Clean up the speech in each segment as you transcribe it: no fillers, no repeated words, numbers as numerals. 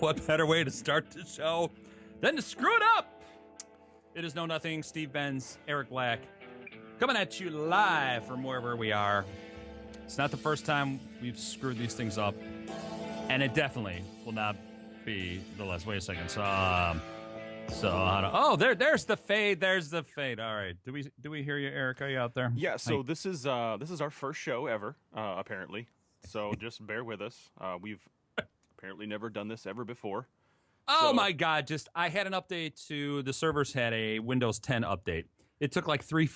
what better way to start the show than to screw it up? It is Know Nothing, Steve Benz, Eric Black, coming at you live from wherever we are. It's not the first time we've screwed these things up, and it definitely will not be the last. Wait a second. There's the fade. There's the fade. All right. Do we hear you, Eric? Are you out there? Yeah. So this is our first show ever, apparently. So just bear with us. We've apparently never done this ever before. Oh my God! I had an update to the servers. Had a Windows 10 update. It took like 3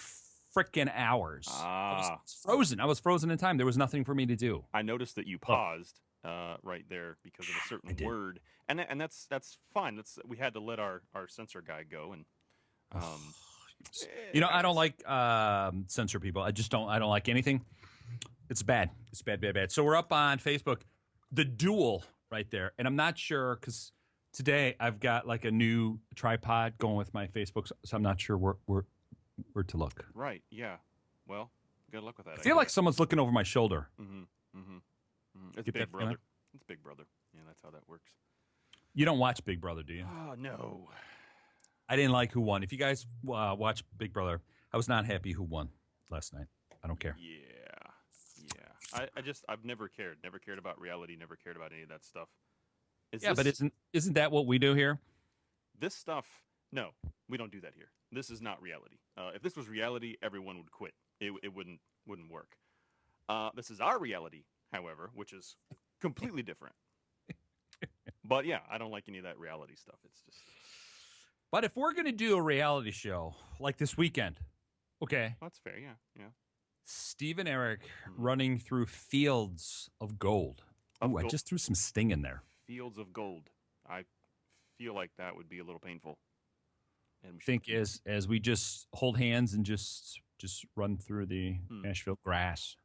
freaking hours. I was frozen. I was frozen in time. There was nothing for me to do. I noticed that you paused right there because of a certain word, and that's fine. We had to let our censor guy go, and I don't like censor people. I don't like anything. It's bad. It's bad. So we're up on Facebook, the duel right there, and I'm not sure because today I've got like a new tripod going with my Facebook, so I'm not sure where to look. Right. Yeah. Well, good luck with that. I feel like someone's looking over my shoulder. It's Big Brother. Feeling? It's Big Brother. Yeah, that's how that works. You don't watch Big Brother, do you? Oh, no. I didn't like who won. If you guys watch Big Brother, I was not happy who won last night. I don't care. Yeah. I've never cared. Never cared about reality. Never cared about any of that stuff. But isn't that what we do here? This stuff, no, we don't do that here. This is not reality. If this was reality, everyone would quit. It wouldn't work. This is our reality, however, which is completely different. But yeah, I don't like any of that reality stuff. It's just. But if we're gonna do a reality show like this weekend, okay, that's fair. Yeah. Steve and Eric running through fields of gold. I just threw some sting in there. Fields of gold. I feel like that would be a little painful. And think as we just hold hands and just run through the Nashville grass.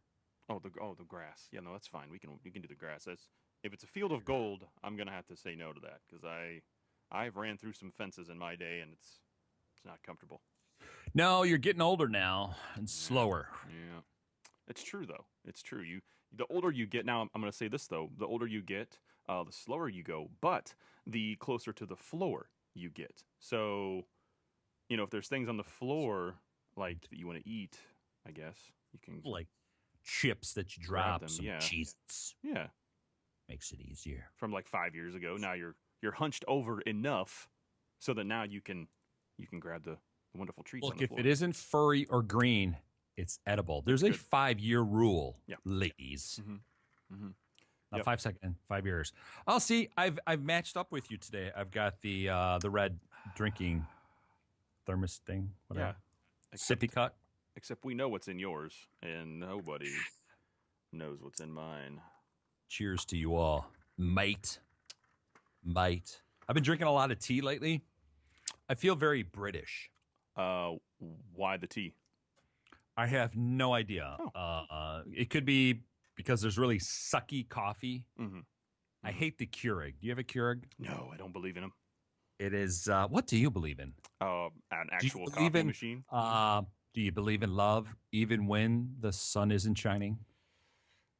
Oh, the grass. Yeah, no, that's fine. We can do the grass. If it's a field of gold, I'm gonna have to say no to that because I've ran through some fences in my day and it's not comfortable. No, you're getting older now and slower. Yeah. It's true though. It's true. The older you get, now I'm gonna say this though. The older you get, the slower you go, but the closer to the floor you get. So, if there's things on the floor like that you want to eat, I guess you can like chips that you drop, them, some cheese. Yeah, makes it easier. From like 5 years ago, now you're hunched over enough so that now you can grab the wonderful treats. Look, on the floor. If it isn't furry or green, it's edible. There's a 5-year rule, ladies. Not 5 seconds, 5 years. I'll see. I've matched up with you today. I've got the red drinking thermos thing, whatever. Yeah. Sippy cup. Except we know what's in yours, and nobody knows what's in mine. Cheers to you all, mate. I've been drinking a lot of tea lately. I feel very British. Why the tea? I have no idea. It could be because there's really sucky coffee. I hate the Keurig. Do you have a Keurig? No, I don't believe in them. It is. What do you believe in? An actual coffee machine. Do you believe in love even when the sun isn't shining?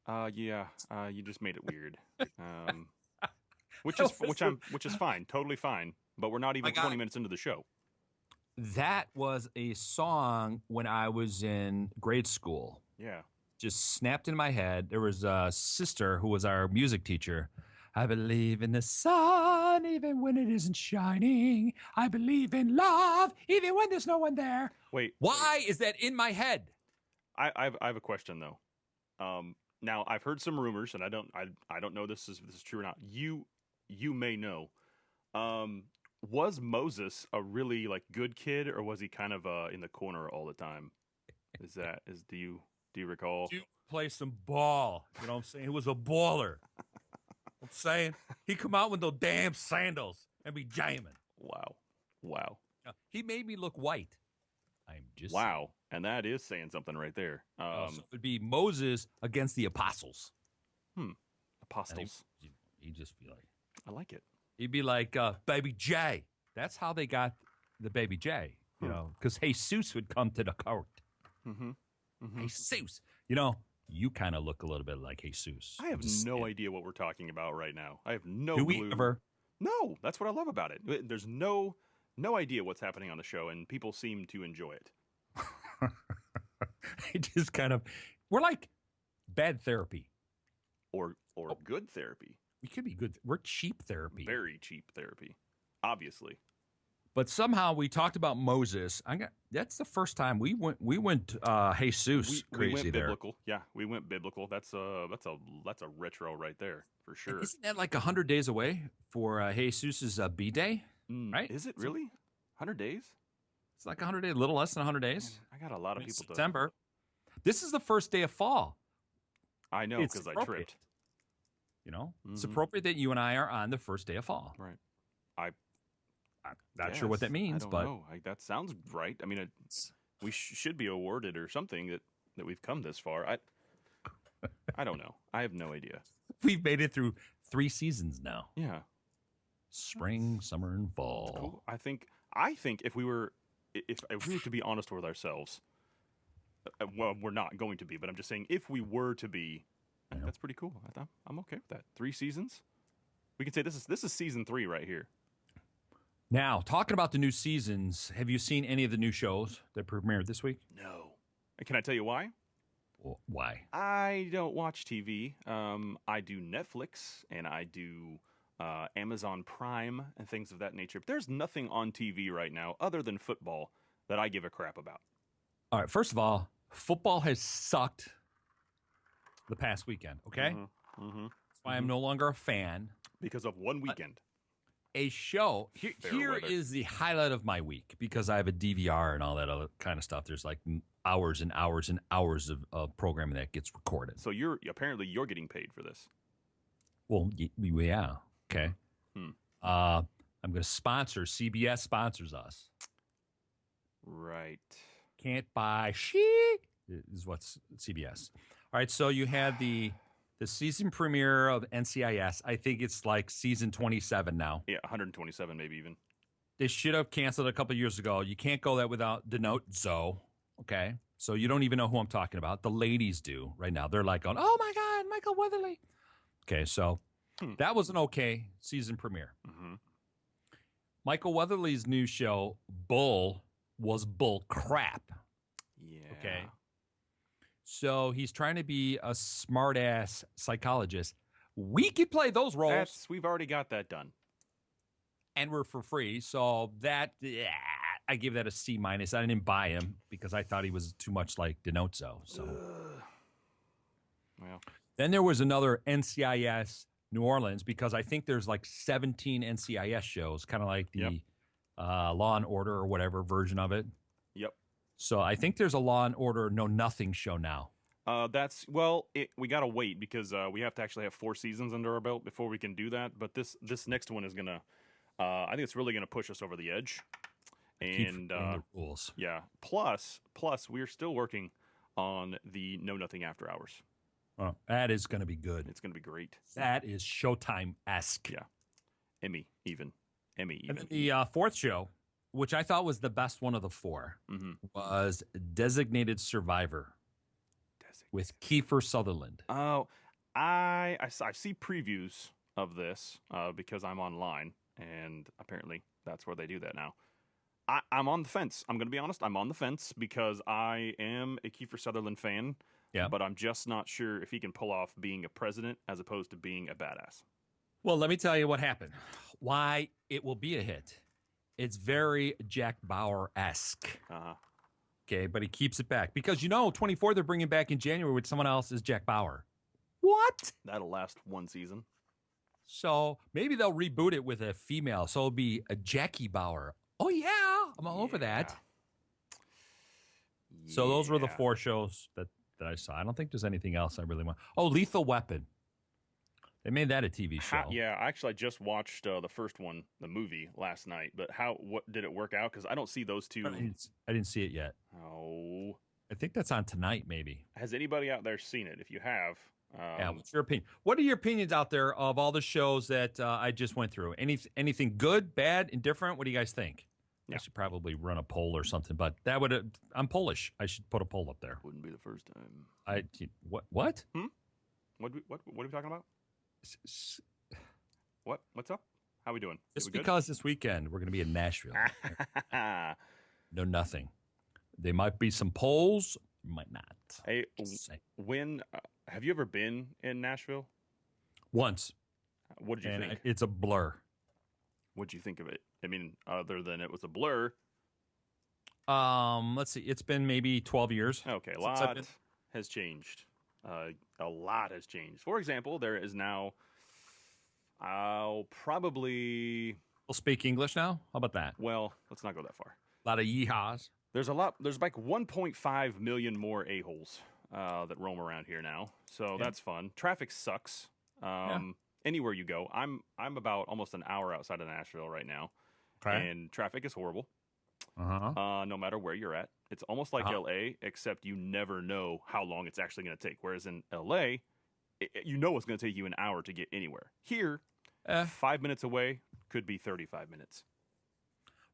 Yeah. You just made it weird. Which is fine, totally fine. But we're not even 20 minutes into the show. That was a song when I was in grade school. Yeah. Just snapped in my head. There was a sister who was our music teacher. I believe in the sun even when it isn't shining. I believe in love even when there's no one there. Wait. Why is that in my head? I have a question though. Now I've heard some rumors, and I don't know this is true or not. You may know. Was Moses a really good kid, or was he kind of in the corner all the time? Do you recall? You play some ball. You know what I'm saying? He was a baller. I'm saying he come out with those damn sandals and be jamming. Wow. He made me look white. I'm just saying. And that is saying something right there. So it would be Moses against the apostles. Apostles. He'd just be like, I like it. He'd be like, Baby J. That's how they got the Baby J, because Jesus would come to the court. Jesus. You kind of look a little bit like Jesus. I have no idea what we're talking about right now. I have no Do clue. we ever? No, that's what I love about it. There's no idea what's happening on the show, and people seem to enjoy it. It just kind of, we're like bad therapy. Or good therapy. We could be good. We're cheap therapy. Very cheap therapy, obviously. But somehow we talked about Moses. That's the first time we went Jesus crazy we went there. biblical. Yeah, we went biblical. That's a retro right there for sure. Isn't that like 100 days away for Jesus' B-Day? Right? Is it really 100 days? It's like 100 days, a little less than 100 days. I got a lot of people. September. This is the first day of fall. I know because I tripped. You know, it's appropriate that you and I are on the first day of fall. Right. I'm not sure what that means, I don't but know. That sounds right. I mean, we should be awarded or something that we've come this far. I don't know. I have no idea. We've made it through 3 seasons now. Yeah. Spring, summer, and fall. Cool. I think if we were to be honest with ourselves, well, we're not going to be, but I'm just saying if we were to be, that's pretty cool. I'm okay with that. 3 seasons. We can say this is season 3 right here. Now, talking about the new seasons, have you seen any of the new shows that premiered this week? No. Can I tell you why? Well, why? I don't watch TV. I do Netflix and I do Amazon Prime and things of that nature. But there's nothing on TV right now other than football that I give a crap about. All right. First of all, football has sucked the past weekend. Okay, that's why I'm no longer a fan because of one weekend. A show here is the highlight of my week because I have a DVR and all that other kind of stuff. There's like hours and hours and hours of programming that gets recorded. So you're getting paid for this. Well, yeah. Okay. I'm going to sponsor. CBS sponsors us. Right. Can't buy shit is what's CBS. All right. So you had the season premiere of NCIS. I think it's like season 27 now. Yeah, 127 maybe even. They should have canceled it a couple of years ago. You can't go that without denote Zoe. Okay. So you don't even know who I'm talking about. The ladies do right now. They're like going, oh my God, Michael Weatherly. Okay. So that was an okay season premiere. Michael Weatherly's new show, Bull, was bull crap. Yeah. Okay. So he's trying to be a smart-ass psychologist. We could play those roles. We've already got that done. And we're for free. So I give that a C-. I didn't buy him because I thought he was too much like Denozzo. So well. Then there was another NCIS New Orleans because I think there's like 17 NCIS shows, kind of like the Law and Order or whatever version of it. Yep. So I think there's a Law and Order Know Nothing show now. We got to wait because we have to actually have 4 seasons under our belt before we can do that. But this next one is going to, I think it's really going to push us over the edge. And the rules. Yeah. Plus, we're still working on the Know Nothing After Hours. Oh, that is going to be good. It's going to be great. That is Showtime-esque. Yeah. Emmy even. And then the 4th show, which I thought was the best one of the 4, was Designated Survivor with Kiefer Sutherland. Oh, I see previews of this because I'm online, and apparently that's where they do that now. I'm on the fence. I'm going to be honest. I'm on the fence because I am a Kiefer Sutherland fan, but I'm just not sure if he can pull off being a president as opposed to being a badass. Well, let me tell you what happened. Why it will be a hit. It's very Jack Bauer-esque. Okay, but he keeps it back. Because, 24 they're bringing back in January with someone else as Jack Bauer. What? That'll last 1 season. So maybe they'll reboot it with a female. So it'll be a Jackie Bauer. Oh, yeah. I'm all over that. Yeah. So those were the 4 shows that I saw. I don't think there's anything else I really want. Oh, Lethal Weapon. They made that a TV show. Actually, I just watched the first one, the movie, last night. But what did it work out? Because I don't see those two. I didn't see it yet. Oh. I think that's on tonight, maybe. Has anybody out there seen it? If you have. What's your opinion? What are your opinions out there of all the shows that I just went through? Anything good, bad, indifferent? What do you guys think? Yeah. I should probably run a poll or something, but I'm Polish. I should put a poll up there. Wouldn't be the first time. What? What are we talking about? What's up? How we doing? Just We good? because this weekend we're going to be in Nashville. No, nothing. There might be some polls, might not. Hey, Just saying. when have you ever been in Nashville? Once, What did you and think? it's a blur. What did you think of it? I mean, other than it was a blur. Let's see. It's been maybe 12 years. Okay, a since I've lot been- has changed. A lot has changed. For example, there is now, probably. We'll speak English now. How about that? Well, let's not go that far. A lot of yeehaws. There's a lot. There's like 1.5 million more a-holes that roam around here now. So Yeah. that's fun. Traffic sucks. Anywhere you go, I'm about almost an hour outside of Nashville right now, and traffic is horrible. No matter where you're at, it's almost like LA, except you never know how long it's actually going to take. Whereas in LA, you know it's going to take you an hour to get anywhere. Here, 5 minutes away could be 35 minutes.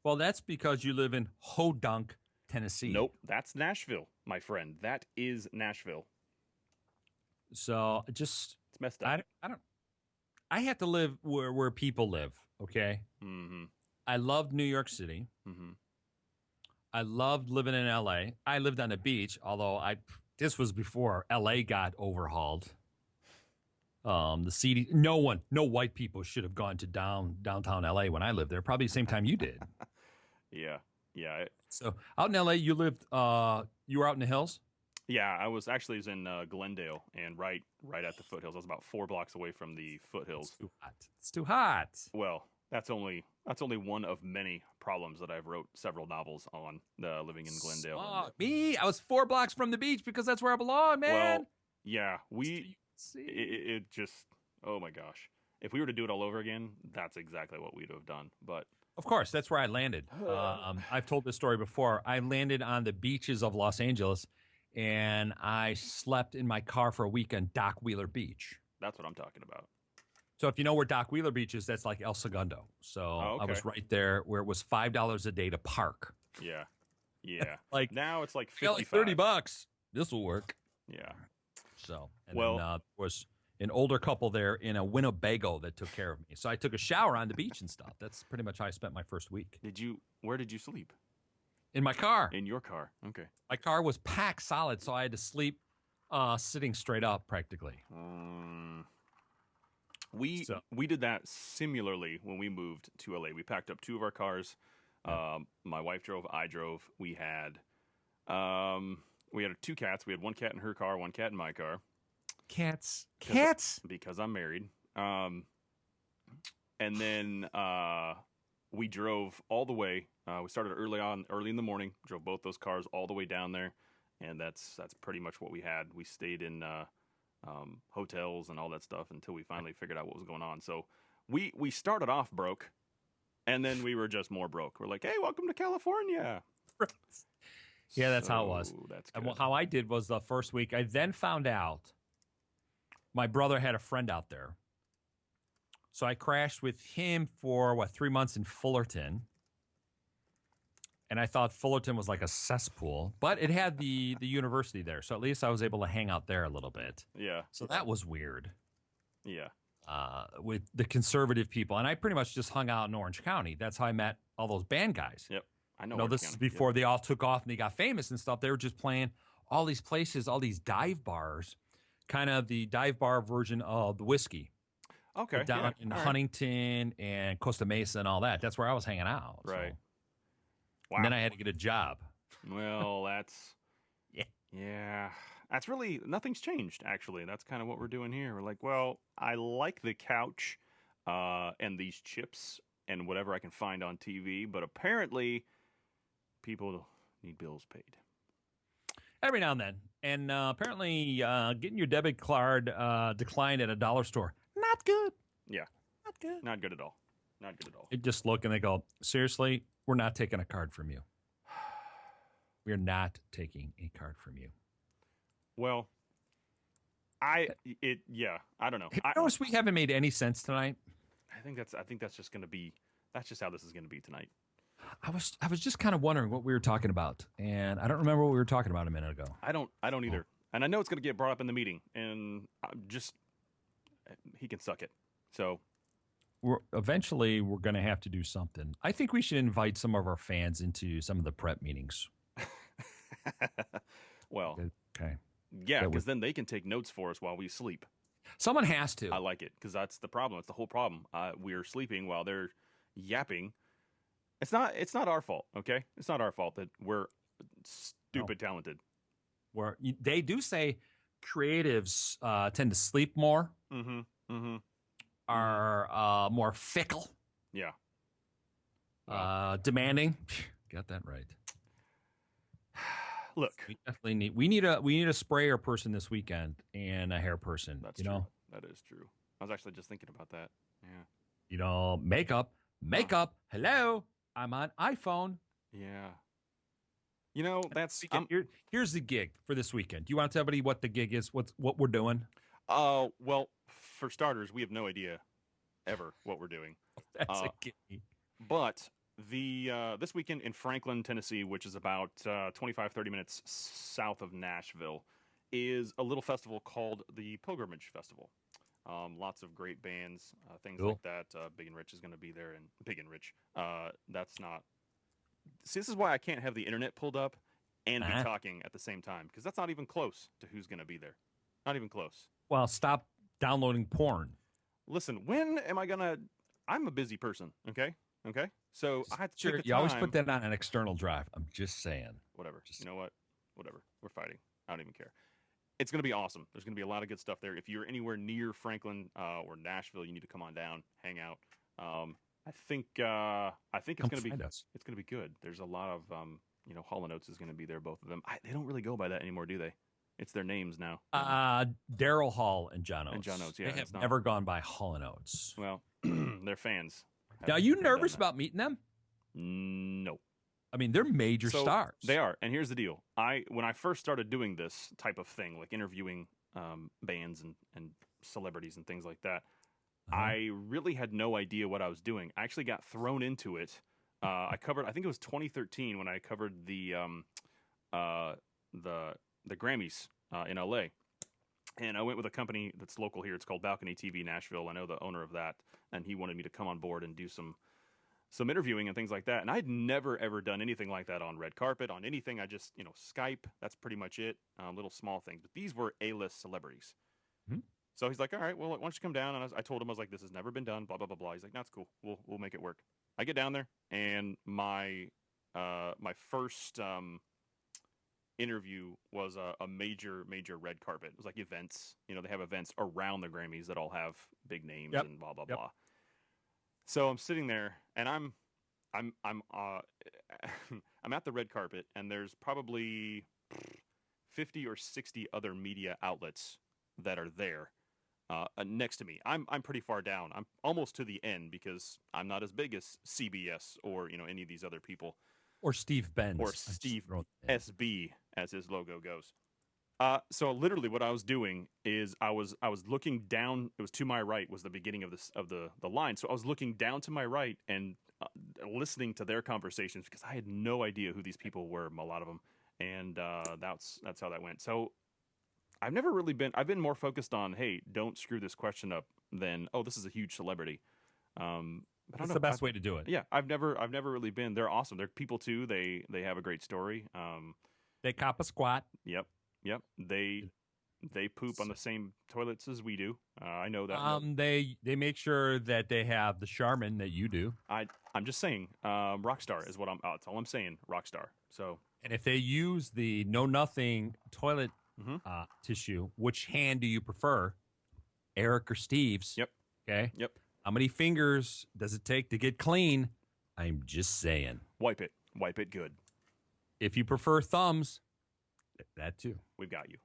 Well, that's because you live in Hodunk, Tennessee. Nope, that's Nashville, my friend. That is Nashville. So just It's messed up. I don't. I have to live where people live. Okay. Mm-hmm. I loved New York City. Mm-hmm. I loved living in LA. I lived on the beach, although this was before LA got overhauled. The city, no white people should have gone to downtown LA when I lived there. Probably the same time you did. Yeah. So out in LA, you lived. You were out in the hills. Yeah, I was in Glendale, and right at the foothills. I was about 4 blocks away from the foothills. It's too hot. It's too hot. Well, that's only one of many problems that I've wrote several novels on. Living in Glendale. Me, I was 4 blocks from the beach because that's where I belong, man. Well, yeah, it just, oh my gosh. If we were to do it all over again, that's exactly what we'd have done. But of course, that's where I landed. I've told this story before. I landed on the beaches of Los Angeles, and I slept in my car for a week on Dock Wheeler Beach. that's what I'm talking about. So if you know where Dock Wheeler Beach is, that's like El Segundo. So I was right there where it was $5 a day to park. Yeah. Like now it's like I got $55. like $30. This will work. Yeah. So then there was an older couple there in a Winnebago that took care of me. So I took a shower on the beach and stuff. That's pretty much how I spent my first week. Where did you sleep? In my car. In your car. Okay. My car was packed solid, so I had to sleep sitting straight up practically. We did that similarly when we moved to LA. We packed up 2 of our cars. My wife drove, I drove. We had 2 cats. We had 1 cat in her car, 1 cat in my car. Cats. Because I'm married. And then we drove all the way. We started early in the morning. Drove both those cars all the way down there, and that's pretty much what we had. We stayed in hotels and all that stuff until we finally figured out what was going on. So we started off broke, and then we were just more broke. We're like, hey, welcome to California. Yeah, that's how it was. That's good. And how I did was the first week. I then found out my brother had a friend out there. So I crashed with him for, 3 months in Fullerton. And I thought Fullerton was like a cesspool, but it had the university there. So at least I was able to hang out there a little bit. Yeah. So that was weird. Yeah. With the conservative people. And I pretty much just hung out in Orange County. That's how I met all those band guys. Yep. I know. No, this is before they all took off and they got famous and stuff. They were just playing all these places, all these dive bars, kind of the dive bar version of the whiskey. Okay. Down in Huntington and Costa Mesa and all that. That's where I was hanging out. Right. So. Wow. And then I had to get a job. Well, that's yeah. That's really nothing's changed. Actually, that's kind of what we're doing here. We're like, well, I like the couch and these chips and whatever I can find on TV, but apparently, people need bills paid every now and then. And apparently, getting your debit card declined at a dollar store. Not good. Yeah. Not good. Not good at all. Not good at all. They just look and they go, seriously, we're not taking a card from you. We're not taking a card from you. Well, I don't know. I notice we haven't made any sense tonight. I think that's just how this is gonna be tonight. I was just kind of wondering what we were talking about, and I don't remember what we were talking about a minute ago. I don't either. And I know it's gonna get brought up in the meeting, and he can suck it. So eventually we're going to have to do something. I think we should invite some of our fans into some of the prep meetings. Well, okay. Yeah, because then they can take notes for us while we sleep. Someone has to. I like it because that's the problem. It's the whole problem. We're sleeping while they're yapping. It's not our fault, okay? It's not our fault that we're stupid talented. They do say creatives tend to sleep more, are more fickle, demanding. Got that right. Look, we definitely need a sprayer person this weekend and a hair person. That's true. That is true. I was actually just thinking about that. Yeah. Makeup. Hello, I'm on iPhone. Yeah. That's here's the gig for this weekend. Do you want to tell everybody what the gig is? What we're doing? Well, for starters, we have no idea ever what we're doing. That's a gig. But this weekend in Franklin, Tennessee, which is about 25-30 minutes south of Nashville, is a little festival called the Pilgrimage Festival. Lots of great bands, things like that. Big and Rich is going to be there, and Big and Rich. That's not. See, this is why I can't have the internet pulled up and be talking at the same time, because that's not even close to who's going to be there. Not even close. Well, stop downloading porn. Listen, when am I gonna? I'm a busy person. Okay. So I have to take the time. You always put that on an external drive. I'm just saying. Whatever. You know what? Whatever. We're fighting. I don't even care. It's going to be awesome. There's going to be a lot of good stuff there. If you're anywhere near Franklin or Nashville, you need to come on down, hang out. I think it's going to be it's going to be good. There's a lot of Hall & Oates is going to be there. Both of them. They don't really go by that anymore, do they? It's their names now. Daryl Hall and John Oates. Yeah, they have never gone by Hall & Oates. Well, they're fans. Now, are you nervous about meeting them? No. I mean, they're major stars. They are. And here's the deal. When I first started doing this type of thing, like interviewing bands and celebrities and things like that, I really had no idea what I was doing. I actually got thrown into it. I think it was 2013 when I covered the Grammys in LA. And I went with a company that's local here. It's called Balcony TV Nashville. I know the owner of that, and he wanted me to come on board and do some interviewing and things like that. And I'd never, ever done anything like that on red carpet, on anything. I just, Skype, that's pretty much it, little small things. But these were A-list celebrities. Mm-hmm. So he's like, all right, well, why don't you come down? And I told him, I was like, this has never been done, blah, blah, blah, blah. He's like, that's cool. We'll make it work. I get down there, and my first interview was a major red carpet. It was like events. They have events around the Grammys that all have big names and blah blah blah. So I'm sitting there, and I'm at the red carpet, and there's probably 50 or 60 other media outlets that are there next to me. I'm pretty far down. I'm almost to the end because I'm not as big as CBS or any of these other people. Or Steve Benz. Or Steve SB, as his logo goes. So literally what I was doing is I was looking down. It was to my right was the beginning of the line. So I was looking down to my right and listening to their conversations because I had no idea who these people were, a lot of them. And that's how that went. So I've been more focused on, hey, don't screw this question up than, oh, this is a huge celebrity. But that's the best way to do it. Yeah, I've never really been. They're awesome. They're people too. They have a great story. They cop a squat. Yep. They poop on the same toilets as we do. I know that. They make sure that they have the Charmin that you do. I'm just saying, rock star is what that's all I'm saying. Rock star. So. And if they use the Know Nothing toilet tissue, which hand do you prefer, Eric or Steve's? Yep. Okay. Yep. How many fingers does it take to get clean? I'm just saying. Wipe it good. If you prefer thumbs, that too. We've got you.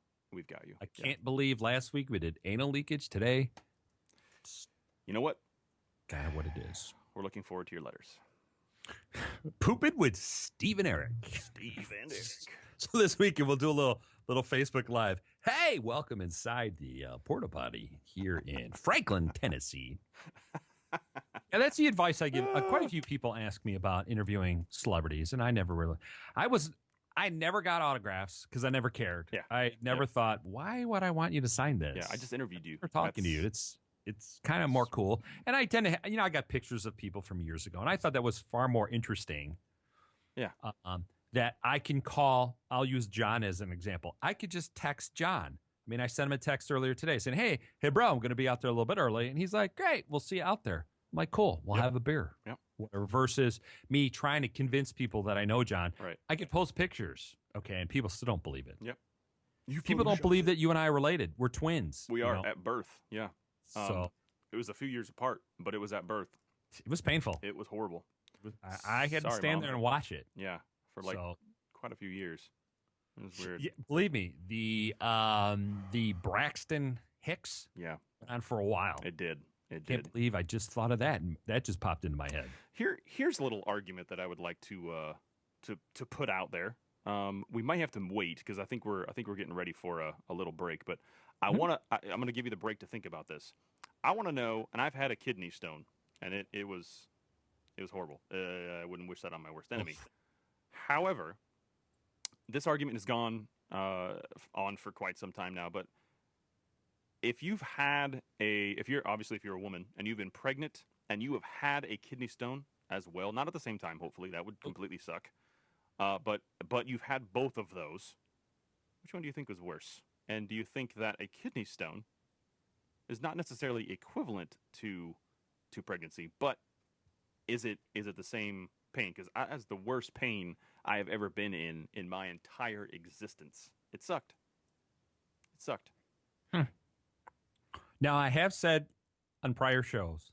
I can't believe last week we did anal leakage. Today, you know what? God, what it is. We're looking forward to your letters. Pooping with Steve and Eric. So this weekend we'll do a little Facebook Live. Hey, welcome inside the porta potty here in Franklin, Tennessee. And that's the advice I give. Quite a few people ask me about interviewing celebrities, and I never got autographs because I never cared. Yeah. I never thought, why would I want you to sign this? Yeah, I just interviewed you. We're talking to you. It's kind of more cool. And I tend to, I got pictures of people from years ago, and I thought that was far more interesting. Yeah. That I can call. I'll use John as an example. I could just text John. I mean, I sent him a text earlier today saying, "Hey, bro, I'm going to be out there a little bit early," and he's like, "Great, we'll see you out there." I'm like, "Cool, we'll have a beer." Yep. Whatever. Versus me trying to convince people that I know John. Right. I could post pictures, okay, and people still don't believe it. Yep. People don't believe that you and I are related. We're twins. We are at birth. Yeah. So it was a few years apart, but it was at birth. it was painful. It was horrible. I had to stand there and watch it. Yeah, for quite a few years. It was weird. Yeah, believe me, the Braxton Hicks went on for a while. It did. Can't believe I just thought of that, and that just popped into my head. Here's a little argument that I would like to put out there. We might have to wait because I think we're getting ready for a little break. But I'm going to give you the break to think about this. I want to know, and I've had a kidney stone, and it was horrible. I wouldn't wish that on my worst enemy. However, this argument has gone on for quite some time now. But if you're a woman and you've been pregnant and you have had a kidney stone as well, not at the same time, hopefully, that would completely suck. But you've had both of those. Which one do you think was worse? And do you think that a kidney stone is not necessarily equivalent to pregnancy, but is it the same pain? Because that's the worst pain I have ever been in my entire existence. It sucked. Now, I have said on prior shows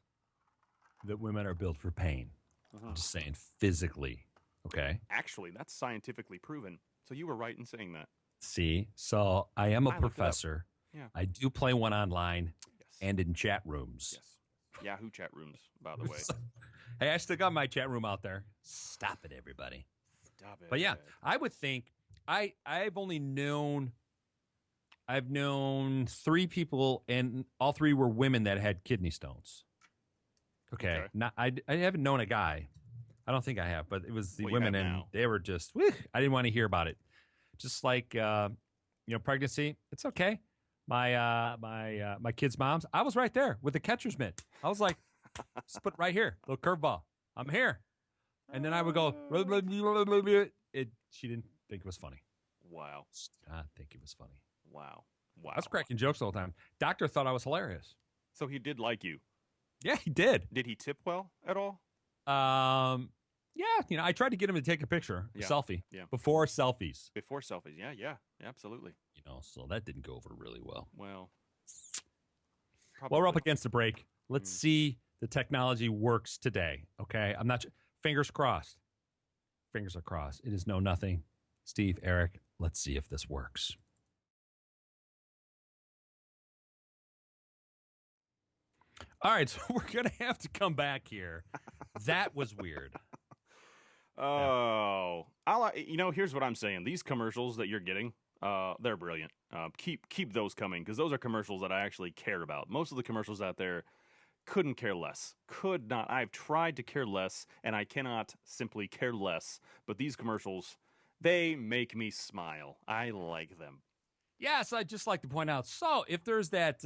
that women are built for pain. I'm just saying physically, okay? Actually, that's scientifically proven. So you were right in saying that. See? So I am a professor. Yeah. I do play one online and in chat rooms. Yes. Yahoo chat rooms, by the way. Hey, I still got my chat room out there. Stop it, everybody. Stop it. But yeah, I would think I've known 3 people, and all 3 were women that had kidney stones. Okay. I haven't known a guy. I don't think I have, but it was the women, and they were just, I didn't want to hear about it. Just like, pregnancy, it's okay. My kids' moms, I was right there with the catcher's mitt. I was like, just put it right here, little curveball. I'm here. And then I would go, she didn't think it was funny. Wow. I think it was funny. Wow. I was cracking jokes all the time. Doctor thought I was hilarious. So he did like you? Yeah, he did. Did he tip well at all? Yeah, I tried to get him to take a picture, a selfie. Yeah. Before selfies. Yeah, absolutely. So that didn't go over really well. Well, we're up against the break. Let's see the technology works today. Okay, I'm not. Fingers crossed. Fingers are crossed. It is nothing. Steve, Eric, let's see if this works. All right, so we're going to have to come back here. That was weird. Oh, here's what I'm saying. These commercials that you're getting, they're brilliant. Keep those coming, because those are commercials that I actually care about. Most of the commercials out there couldn't care less. Could not. I've tried to care less, and I cannot simply care less. But these commercials, they make me smile. I like them. Yes, I'd just like to point out, so if there's that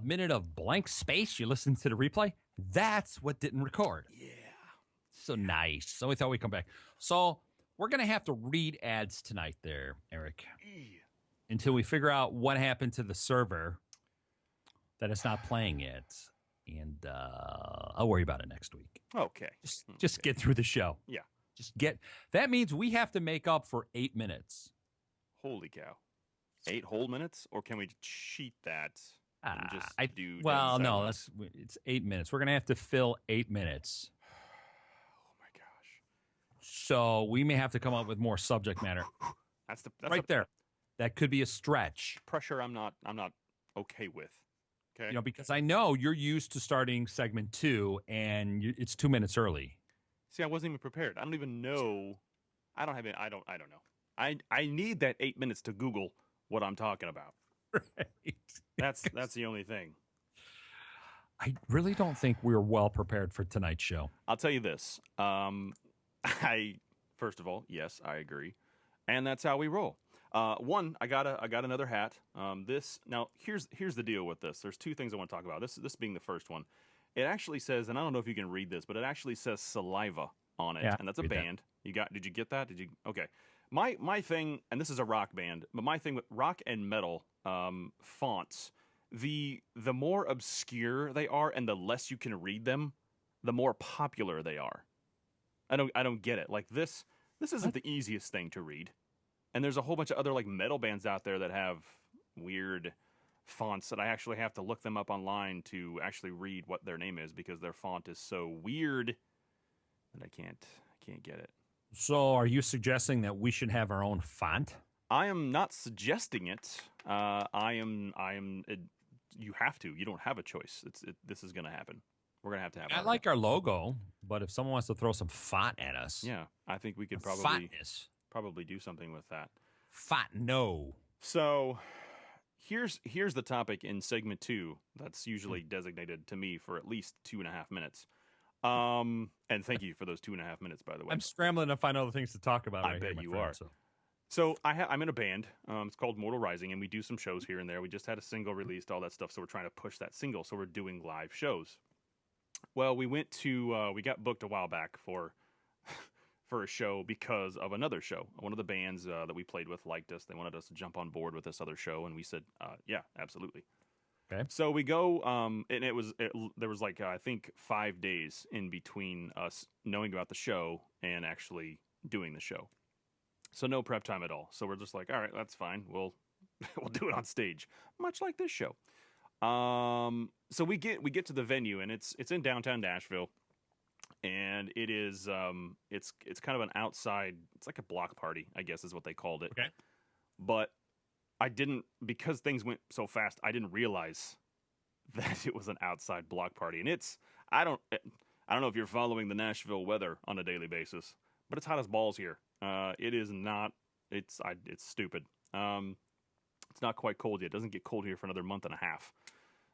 minute of blank space you listen to the replay, that's what didn't record. Yeah. So nice. So we thought we'd come back. So we're going to have to read ads tonight there, Eric, until we figure out what happened to the server that it's not playing it. And I'll worry about it next week. Okay. Just get through the show. Yeah. That means we have to make up for 8 minutes. Holy cow. 8 whole minutes, or can we cheat that and just do? Well, no, it's 8 minutes. We're gonna have to fill 8 minutes. Oh my gosh! So we may have to come up with more subject matter. That's there. That could be a stretch. Pressure. I'm not okay with. Okay. Because I know you're used to starting segment 2, and it's 2 minutes early. See, I wasn't even prepared. I don't even know. I don't have it. I don't know. I need that 8 minutes to Google what I'm talking about. Right. That's the only thing. I really don't think we're well prepared for tonight's show. I'll tell you this. First of all, yes, I agree. And that's how we roll. One, I got another hat. Here's the deal with this. There's two things I want to talk about. This being the first one. It actually says, and I don't know if you can read this, but it actually says Saliva on it, and that's a band. Did you get that? Okay. My thing, and this is a rock band, but my thing with rock and metal fonts, the more obscure they are and the less you can read them, the more popular they are. I don't get it. Like this isn't the easiest thing to read. And there's a whole bunch of other like metal bands out there that have weird fonts that I actually have to look them up online to actually read what their name is because their font is so weird that I can't get it. So are you suggesting that we should have our own font? I am not suggesting it. I am. You have to. You don't have a choice. This is going to happen. We're going to have. I like our logo, but if someone wants to throw some font at us, yeah, I think we could probably do something with that. Font, no. So here's the topic in segment 2 that's usually designated to me for at least 2.5 minutes. And thank you for those 2.5 minutes, by the way. I'm scrambling to find other things to talk about. I bet you are. So I'm in a band. It's called Mortal Rising, and we do some shows here and there. We just had a single released, all that stuff. So we're trying to push that single. So we're doing live shows. Well, we got booked a while back for a show because of another show. One of the bands that we played with liked us. They wanted us to jump on board with this other show, and we said, yeah, absolutely. Okay. So we go, and there was like, I think 5 days in between us knowing about the show and actually doing the show. So no prep time at all. So we're just like, all right, that's fine. We'll do it on stage, much like this show. So we get to the venue, and it's in downtown Nashville, and it is it's kind of an outside. It's like a block party, I guess is what they called it. Okay. But because things went so fast, I didn't realize that it was an outside block party, and I don't know if you're following the Nashville weather on a daily basis, but it's hot as balls here. It is not. It's stupid. It's not quite cold yet. It doesn't get cold here for another month and a half.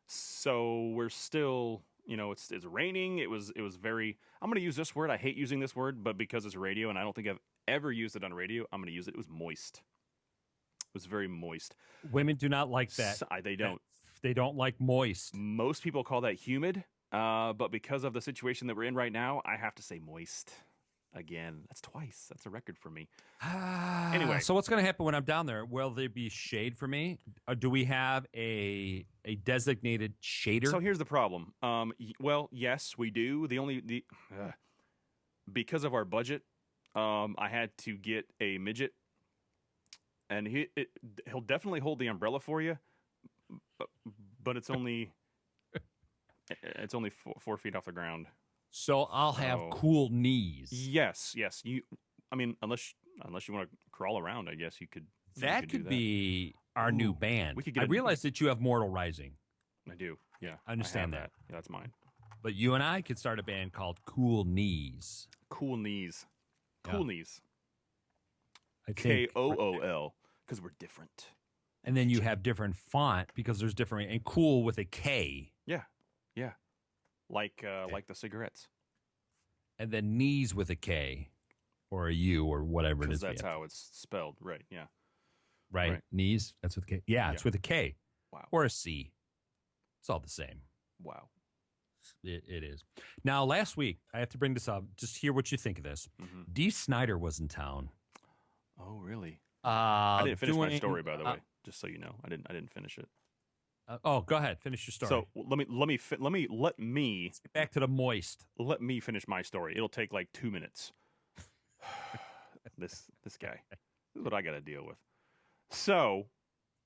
So we're still, it's raining. It was very. I'm going to use this word. I hate using this word, but because it's radio, and I don't think I've ever used it on radio, I'm going to use it. It was moist. It was very moist. Women do not like that. They don't. They don't like moist. Most people call that humid, but because of the situation that we're in right now, I have to say moist. Again, that's twice. That's a record for me. Anyway, so what's going to happen when I'm down there? Will there be shade for me? Or do we have a designated shader? So here's the problem. Well, yes, we do. Because of our budget, I had to get a midget, and he'll definitely hold the umbrella for you, but it's only 4 feet off the ground. So I'll have cool knees. Yes. Unless you want to crawl around, I guess you could. That could be our new band. I realize that you have Mortal Rising. I do. Yeah, I understand that. Yeah, that's mine. But you and I could start a band called Cool Knees. Cool Knees. Yeah. Cool Knees. KOOL, because we're different. And then you have different font because there's different, and cool with a K. Yeah. Like the cigarettes. And then knees with a K or a U or whatever it is. That's how it's spelled. Right, yeah. Right. Knees, that's with a K. Yeah, it's with a K. Wow. Or a C. It's all the same. Wow. It is. Now, last week, I have to bring this up. Just hear what you think of this. Mm-hmm. Dee Snider was in town. Oh, really? I didn't finish my story, by the way, just so you know. I didn't finish it. Go ahead. Finish your story. So let me Let's get back to the moist. Let me finish my story. It'll take like 2 minutes. This guy. This is what I got to deal with. So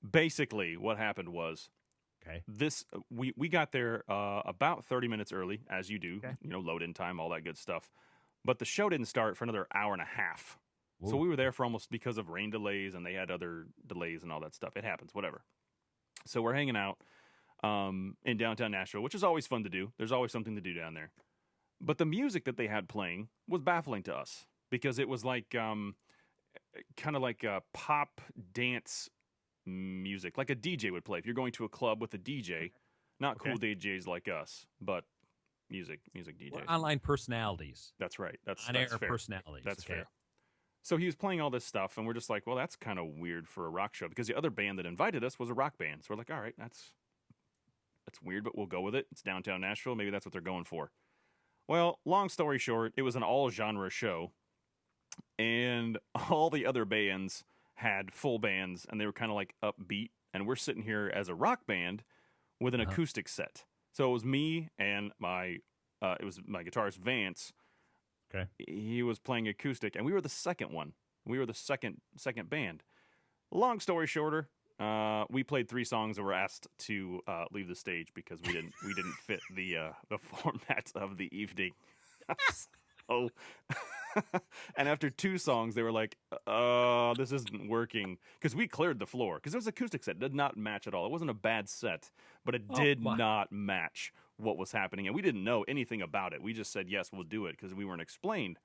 basically, what happened was, we got there about 30 minutes early, as you do. Okay. Load in time, all that good stuff. But the show didn't start for another hour and a half. Whoa. So we were there for almost because of rain delays, and they had other delays and all that stuff. It happens, whatever. So we're hanging out in downtown Nashville, which is always fun to do. There's always something to do down there. But the music that they had playing was baffling to us because it was like kind of like a pop dance music, like a DJ would play. If you're going to a club with a DJ, not cool DJs like us, but music DJs. We're online personalities. That's right. That's on-air fair. personalities. That's fair. So he was playing all this stuff, and we're just like, well, that's kind of weird for a rock show, because the other band that invited us was a rock band. So we're like, all right, that's weird, but we'll go with it. It's downtown Nashville. Maybe that's what they're going for. Well, long story short, it was an all-genre show, and all the other bands had full bands, and they were kind of like upbeat, and we're sitting here as a rock band with an acoustic set. So it was me and my guitarist Vance. Okay. He was playing acoustic, and we were the second one. We were the second band. Long story shorter, we played 3 songs and were asked to leave the stage because we didn't fit the format of the evening. So, and after 2 songs, they were like, this isn't working, because we cleared the floor, because it was an acoustic set. It did not match at all. It wasn't a bad set, but it did not match what was happening, and we didn't know anything about it. We just said, yes, we'll do it, because we weren't explained.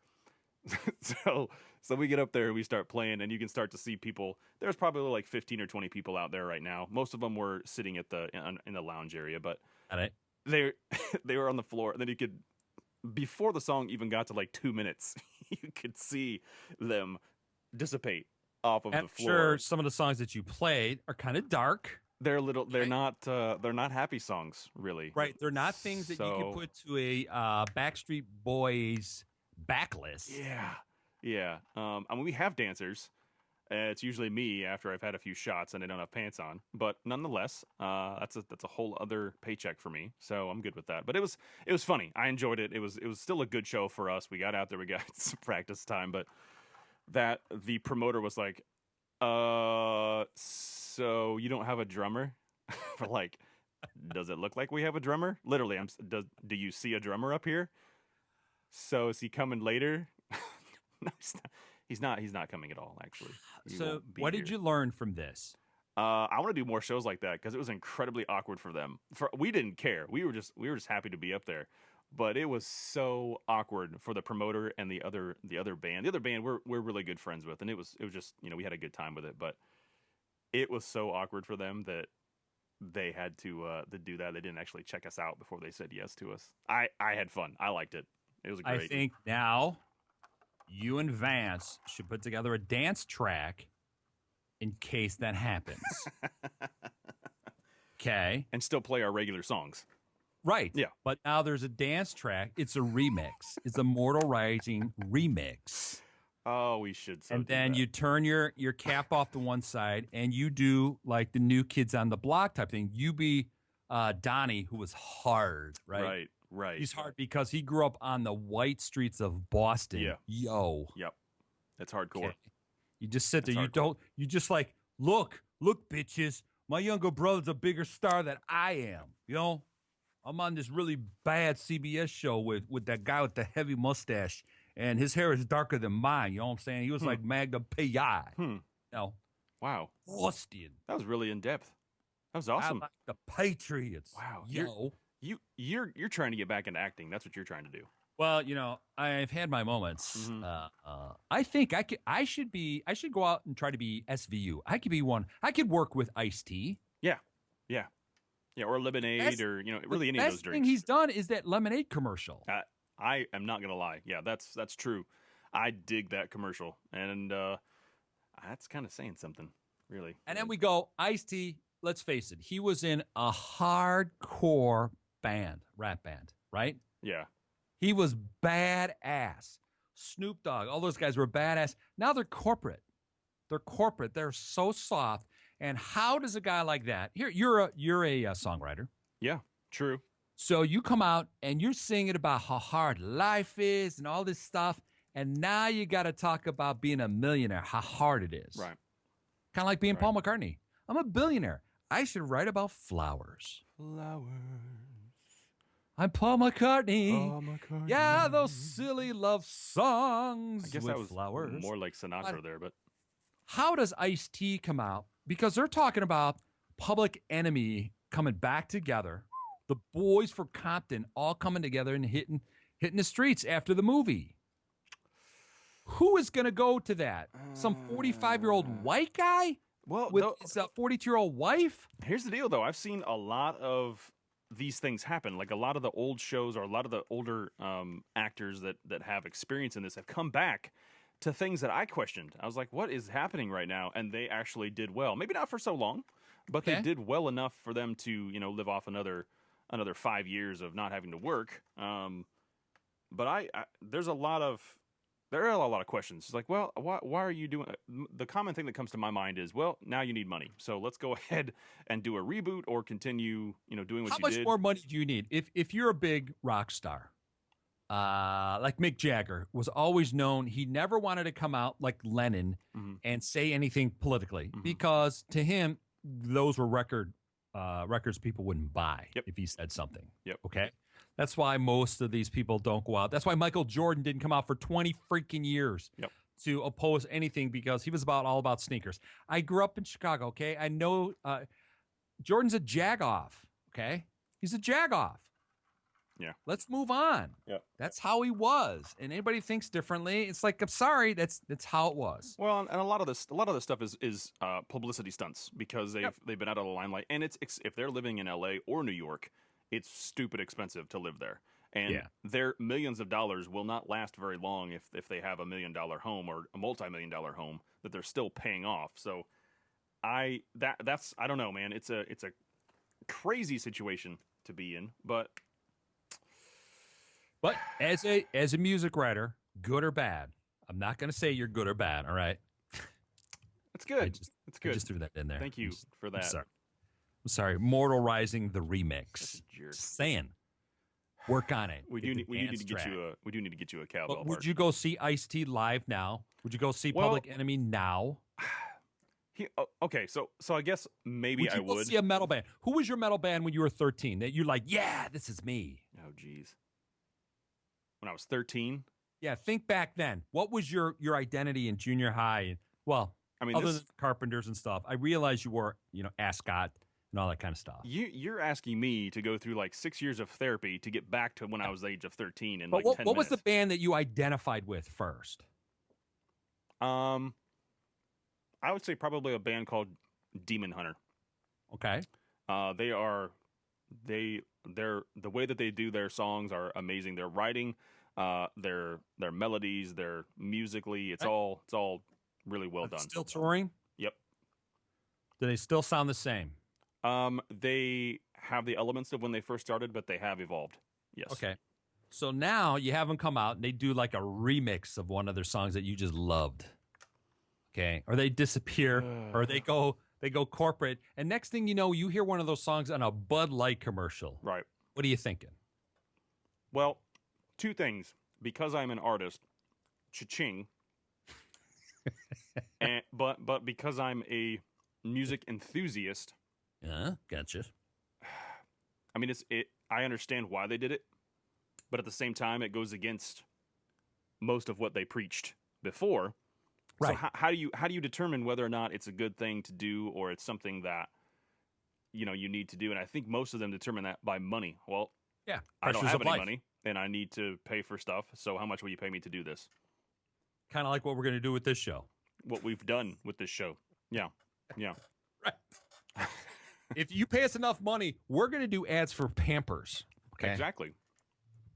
So we get up there, we start playing, and you can start to see people. There's probably like 15 or 20 people out there right now. Most of them were sitting in the lounge area, but they were on the floor, and then you could, before the song even got to like 2 minutes, you could see them dissipate off of the floor. Sure, some of the songs that you played are kind of dark. They're not happy songs, really. Right, they're not things that you could put to a Backstreet Boys backlist. Yeah. I mean, we have dancers. It's usually me after I've had a few shots and I don't have pants on. But nonetheless, that's a whole other paycheck for me. So I'm good with that. But it was funny. I enjoyed it. It was still a good show for us. We got out there. We got some practice time. But the promoter was like, so you don't have a drummer? We're like, does it look like we have a drummer? Literally, do you see a drummer up here? So is he coming later? No, he's not. He's not coming at all, actually. So what did you learn from this? I want to do more shows like that, because it was incredibly awkward for them. We didn't care. We were just happy to be up there. But it was so awkward for the promoter and the other band. The other band we're really good friends with, and it was just, we had a good time with it. But it was so awkward for them that they had to do that. They didn't actually check us out before they said yes to us. I had fun. I liked it. It was great. I think now you and Vance should put together a dance track in case that happens. Okay. And still play our regular songs. Right. Yeah. But now there's a dance track. It's a remix. It's a Mortal Rising remix. Oh, we should. And then you turn your cap off to one side, and you do like the New Kids on the Block type thing. You be Donnie, who was hard, right? Right. He's hard because he grew up on the white streets of Boston. Yeah. Yo. Yep. It's hardcore. Okay. You just sit there. You just like, look, bitches. My younger brother's a bigger star than I am. I'm on this really bad CBS show with that guy with the heavy mustache, and his hair is darker than mine. You know what I'm saying? He was like Magna P.I. Wow. Boston. That was really in depth. That was awesome. I like the Patriots. Wow. Yo. You're trying to get back into acting. That's what you're trying to do. Well, I've had my moments. Mm-hmm. I think I should go out and try to be SVU. I could be one. I could work with Ice-T. Yeah, or lemonade, or really any of those The best thing drinks. he's done is that lemonade commercial. I am not gonna lie. Yeah, that's true. I dig that commercial, and that's kind of saying something, really. And then we go, Ice-T. Let's face it, he was in a hardcore rap band, right? Yeah. He was badass. Snoop Dogg, all those guys were badass. Now they're corporate. They're so soft. And how does a guy like that? Here, you're a songwriter. Yeah, true. So you come out and you're singing about how hard life is and all this stuff, and now you got to talk about being a millionaire, how hard it is. Right. Kind of like being Paul McCartney. I'm a billionaire. I should write about flowers. I'm Paul McCartney. Yeah, those silly love songs. I guess with that was flowers. more like Sinatra there, but How does Ice-T come out? Because they're talking about Public Enemy coming back together. The boys from Compton all coming together and hitting the streets after the movie. Who is going to go to that? Some 45-year-old white guy? Well, with his 42-year-old wife? Here's the deal, though. I've seen a lot of these things happen. Like a lot of the old shows, or a lot of the older actors that have experience in this have come back to things that I questioned. I was like, what is happening right now? And they actually did well. Maybe not for so long, but they did well enough for them to, you know, live off another 5 years of not having to work. But there are a lot of questions. It's like, well, why are you doing? The common thing that comes to my mind is, well, now you need money, so let's go ahead and do a reboot or continue, you know, doing what you did. How much more money do you need if you're a big rock star? Like Mick Jagger was always known, he never wanted to come out like Lennon and say anything politically because to him, those were records people wouldn't buy if he said something. Okay. That's why most of these people don't go out. That's why Michael Jordan didn't come out for 20 freaking years to oppose anything because he was all about sneakers. I grew up in Chicago. Okay. I know, Jordan's a jagoff. Okay. He's a jagoff. Yeah. Let's move on. Yeah. That's how he was. And anybody thinks differently, it's like, I'm sorry, that's how it was. Well, and a lot of this stuff is publicity stunts because they've been out of the limelight, and if they're living in LA or New York, it's stupid expensive to live there. And their millions of dollars will not last very long if they have $1 million home or a multi-million-dollar home that they're still paying off. So I don't know, man. It's a crazy situation to be in, But as a music writer, good or bad, I'm not going to say you're good or bad. All right. It's good. It's good. I just threw that in there. Thank you for that. I'm sorry. Mortal Rising the remix. Just saying. Work on it. We do need to get you a cowbell. But would you go see Ice-T live now? Would you go see Public Enemy now? Okay, so I guess maybe I would. Would you go see a metal band? Who was your metal band when you were 13 that you're like, yeah, this is me? Oh, geez. When I was 13? Yeah, think back then. What was your identity in junior high? Well, I mean, other than Carpenters and stuff, I realize you were, Ascot and all that kind of stuff. You're asking me to go through like 6 years of therapy to get back to when I was the age of 13 in but 10 minutes. What was the band that you identified with first? I would say probably a band called Demon Hunter. Okay. They're the way that they do their songs are amazing. Their writing, their melodies, their musically, it's all really well done. Still touring? Yep. Do they still sound the same? They have the elements of when they first started, but they have evolved. Yes. Okay. So now you have them come out and they do like a remix of one of their songs that you just loved. Okay. Or they disappear or they go corporate, and next thing you know, you hear one of those songs on a Bud Light commercial. Right. What are you thinking? Well, two things. Because I'm an artist, cha-ching. But because I'm a music enthusiast. Yeah, gotcha. I mean, I understand why they did it, but at the same time, it goes against most of what they preached before. Right. So how do you determine whether or not it's a good thing to do or it's something that you need to do? And I think most of them determine that by money. Well, yeah, I don't have any money and I need to pay for stuff. So how much will you pay me to do this? Kind of like what we're going to do with this show. What we've done with this show. Yeah. Right. If you pay us enough money, we're going to do ads for Pampers. Okay. Exactly.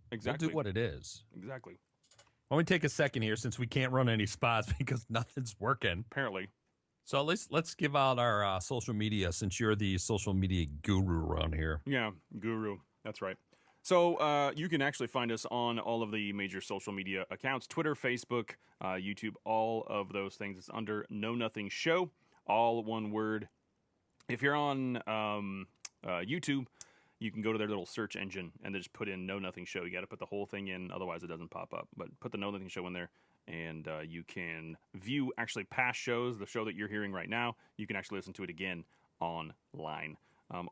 We'll do what it is. Exactly. Let me take a second here since we can't run any spots because nothing's working. Apparently. So let's give out our social media since you're the social media guru around here. Yeah, guru. That's right. So you can actually find us on all of the major social media accounts, Twitter, Facebook, YouTube, all of those things. It's under Know Nothing Show, all one word. If you're on YouTube, you can go to their little search engine and just put in Know Nothing Show. You got to put the whole thing in, otherwise it doesn't pop up. But put the Know Nothing Show in there, and you can view actually past shows. The show that you're hearing right now, you can actually listen to it again online.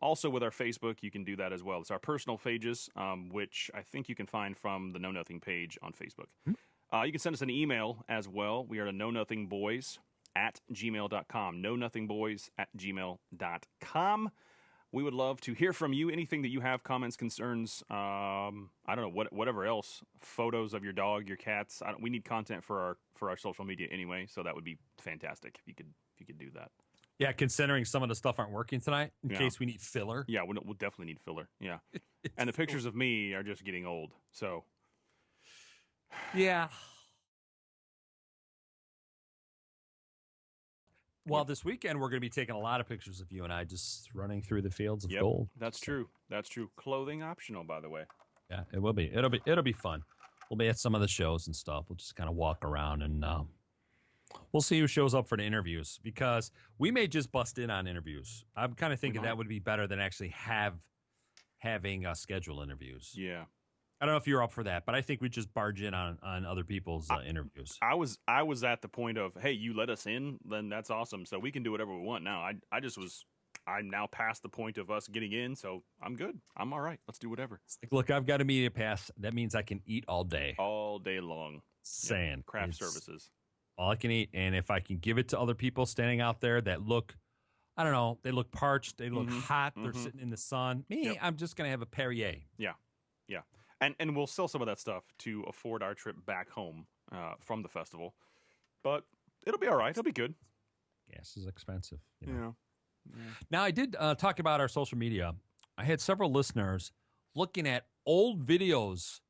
Also with our Facebook, you can do that as well. It's our personal pages, which I think you can find from the Know Nothing page on Facebook. You can send us an email as well. We are the knownothingboys@gmail.com. knownothingboys@gmail.com. We would love to hear from you. Anything that you have, comments, concerns, I don't know, whatever else. Photos of your dog, your cats. We need content for our social media anyway, so that would be fantastic if you could do that. Yeah, considering some of the stuff aren't working tonight, in case we need filler. Yeah, we'll definitely need filler. Yeah, and the pictures of me are just getting old. So yeah. Well, this weekend we're going to be taking a lot of pictures of you and I just running through the fields of gold. That's true. That's true. Clothing optional, by the way. Yeah, it will be. It'll be fun. We'll be at some of the shows and stuff. We'll just kind of walk around and we'll see who shows up for the interviews because we may just bust in on interviews. I'm kind of thinking that would be better than actually having scheduled interviews. Yeah. I don't know if you're up for that, but I think we just barge in on other people's interviews. I was at the point of, hey, you let us in, then that's awesome. So we can do whatever we want now. I'm now past the point of us getting in, so I'm good. I'm all right. Let's do whatever. Like, look, I've got a media pass. That means I can eat all day. All day long. Saying craft services. All I can eat. And if I can give it to other people standing out there that look, I don't know, they look parched, they look hot, they're sitting in the sun. Me, I'm just going to have a Perrier. Yeah. Yeah. And we'll sell some of that stuff to afford our trip back home from the festival. But it'll be all right. It'll be good. Gas is expensive. You know? Yeah. Now, I did talk about our social media. I had several listeners looking at old videos,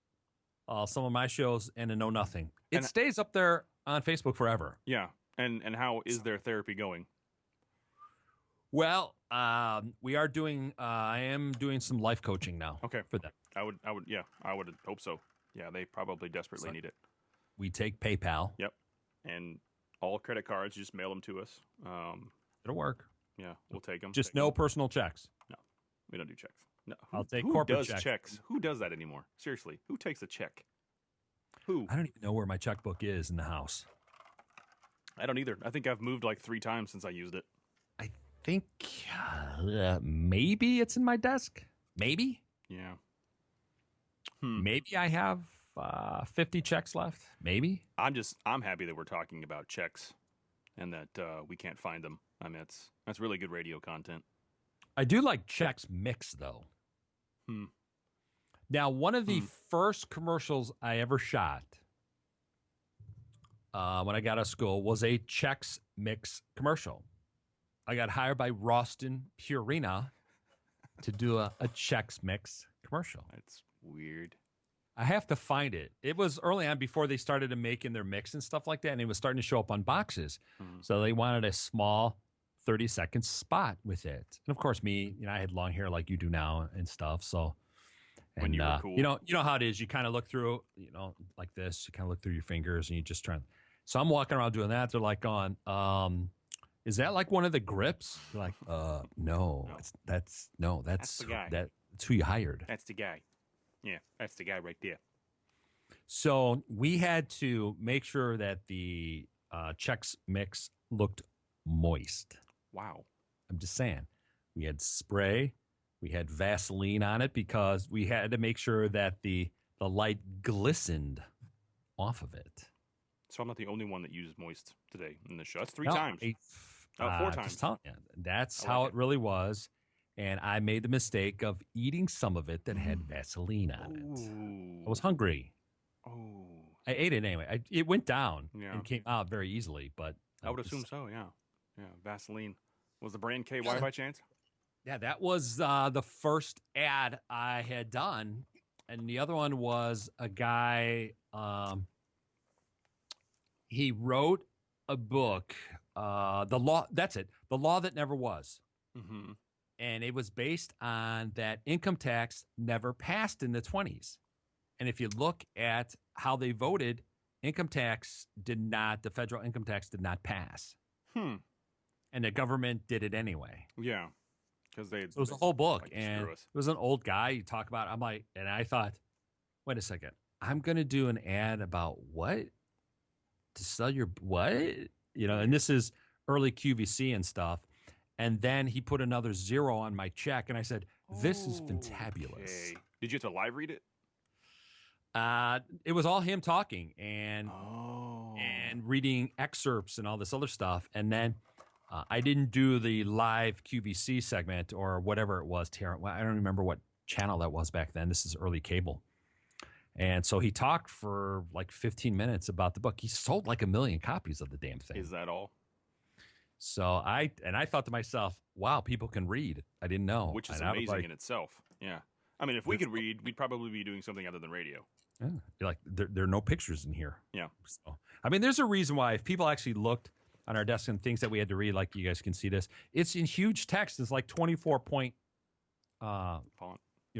some of my shows, and a Know Nothing. It stays up there on Facebook forever. Yeah. And how is their therapy going? Well, we are doing. I am doing some life coaching now. Okay. For them. I would hope so. Yeah, they probably desperately need it. We take PayPal. Yep. And all credit cards, just mail them to us. It'll work. Yeah, we'll take them. Just no personal checks. No, we don't do checks. No, I'll take corporate checks. Who does that anymore? Seriously, who takes a check? Who? I don't even know where my checkbook is in the house. I don't either. I think I've moved like 3 times since I used it. I think maybe it's in my desk. Maybe. Yeah. Maybe I have 50 checks left. Maybe. I'm happy that we're talking about checks and that we can't find them. I mean, that's really good radio content. I do like Chex Mix, though. Now, one of the first commercials I ever shot when I got out of school was a Chex Mix commercial. I got hired by Ralston Purina to do a Chex Mix commercial. That's weird. I have to find it. It was early on before they started making their mix and stuff like that, and it was starting to show up on boxes. So they wanted a small 30-second spot with it. And of course, me, I had long hair like you do now and stuff. So, and when you were cool. you know how it is. You kind of look through, like this. You kind of look through your fingers, and you just try. So I'm walking around doing that. They're like, is that like one of the grips? They're like, no. That's the guy. That's who you hired. That's the guy. Yeah, that's the guy right there. So we had to make sure that the Chex Mix looked moist. Wow. I'm just saying. We had spray. We had Vaseline on it because we had to make sure that the light glistened off of it. So I'm not the only one that uses moist today in the show. That's 3 times. 4 times. Just telling you, that's how it really was. And I made the mistake of eating some of it that had Vaseline on it. I was hungry. Oh. I ate it anyway. It went down and came out very easily. But I would assume so, yeah. Yeah, Vaseline. Was the brand KY by chance? Yeah, that was the first ad I had done. And the other one was a guy, he wrote a book, The Law That Never Was. Mm-hmm. And it was based on that income tax never passed in the 1920s. And if you look at how they voted, the federal income tax did not pass. And the government did it anyway. Yeah. Because it was a whole book. Like, and it was an old guy you talk about. And I thought, wait a second. I'm going to do an ad about what? To sell your what? And this is early QVC and stuff. And then he put another 0 on my check, and I said, "This is fantabulous." Okay. Did you have to live read it? It was all him talking and reading excerpts and all this other stuff. And then I didn't do the live QVC segment or whatever it was. I don't remember what channel that was back then. This is early cable. And so he talked for like 15 minutes about the book. He sold like 1 million copies of the damn thing. Is that all? So I thought to myself, wow, people can read. I didn't know. Which is amazing in itself. Yeah. I mean, if we could read, we'd probably be doing something other than radio. Yeah. Like there are no pictures in here. Yeah. So, I mean, there's a reason why if people actually looked, on our desk and things that we had to read. Like you guys can see this. It's in huge text. It's like 24-point font.